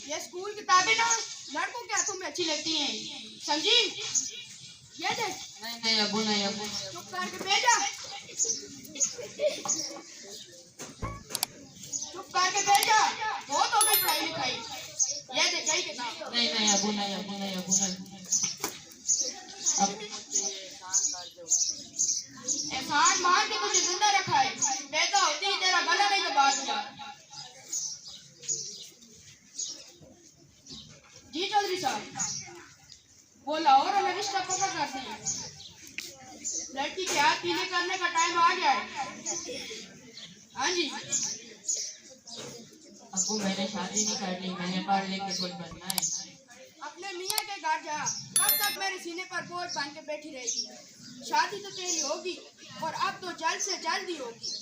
ये स्कूल किताबें ना लड़कों के हाथों में अच्छी लगती हैं, समझी? ये देख। नहीं नहीं अबू, नहीं अबू। चुप करके भेजा, चुप करके भेजा। बहुत हो गई पढ़ाई लिखाई। ये देख यही किताब। नहीं नहीं अबू, नहीं अबू, नहीं अबू, नहीं। अब एहसान मान के तुझे जिंदा रखा है, पैदा होती ही तेरा गला नहीं दबा दूंगा। जी चौधरी साहब, वो लाहौर और रिश्ता पक्का करते हैं। लड़की के हाथ पीले करने का टाइम आ गया है। हाँ जी। अबू मैंने शादी नहीं करनी, मैंने पढ़ लिख के कुछ बनना है। अपने मियाँ के घर जा, कब तक मेरे सीने पर बोझ बांध के बैठी रहेगी? शादी तो तेरी होगी और अब तो जल्द से जल्द ही होगी।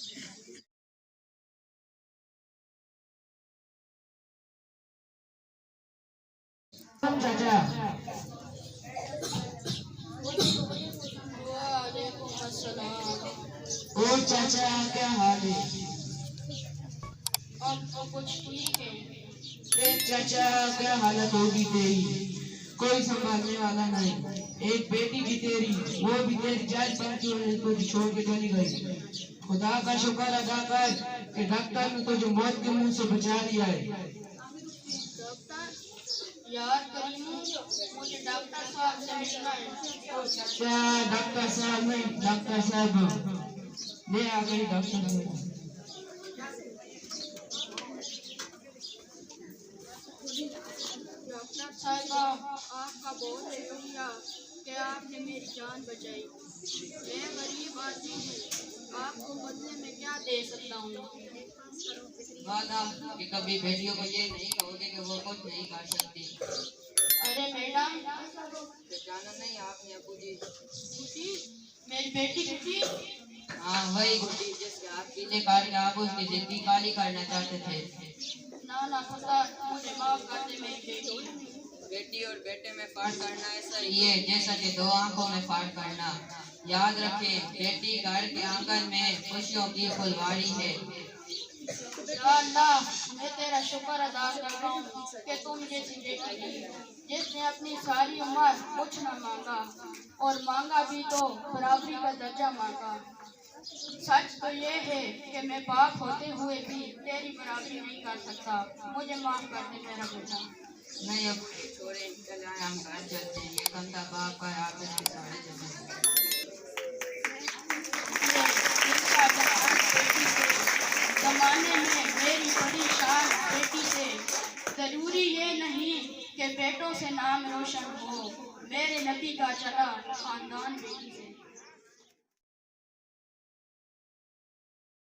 चाचा, ओ चाचा क्या हाल है? अब तो कुछ ठीक है। चाचा क्या हालत होगी तेरी, कोई संभालने वाला नहीं। एक बेटी भी तेरी, वो भी तेरी जान पर को छोड़ के चली गई। खुदा का शुक्र अदा कर कि डॉक्टर ने तुझे मौत के मुंह से बचा लिया है। डॉक्टर यार करीमू, मुझे डॉक्टर साहब से मिलना है। क्या डॉक्टर साहब नहीं, डॉक्टर साहब ले आ गई डॉक्टर साहब। डॉक्टर साहिबा, आपका बहुत शुक्रिया कि आपने मेरी जान बचाई। मैं गरीब आदमी हूँ, आपको बदले में क्या दे सकता हूँ? वादा कि कभी बेटियों को ये नहीं कहोगे कि वो कुछ नहीं कर सकती। अरे मैडम, जाना नहीं आपने अबू जी? गुड्डी, मेरी बेटी गुड्डी। हाँ वही गुड्डी जिसके हाथ पीछे काट के आप उसकी जिंदगी काली करना चाहते थे। ना ना खुदा, मुझे माफ कर दे मेरी बेटी। बेटी और बेटे में फर्क करना ऐसा ही है जैसा कि दो आंखों में फर्क करना। याद रखें, बेटी घर के आंगन में खुशियों की फुलवारी है। या अल्लाह, मैं तेरा शुक्र अदा कर रहा हूँ कि तुम जैसी बेटी दी, जिसने अपनी सारी उम्र कुछ न मांगा और मांगा भी तो बराबरी का दर्जा मांगा। सच तो ये है कि मैं बाप होते हुए भी तेरी बराबरी नहीं कर सकता। मुझे माफ कर दे मेरा बेटा। नहीं अब छोड़े, चल आए हम घर चलते हैं। ये कंधा बाप का है, आप इसके सारे चलते। जमाने में मेरी बड़ी शान बेटी से, जरूरी ये नहीं कि बेटों से नाम रोशन हो। मेरे नबी का चला खानदान बेटी से।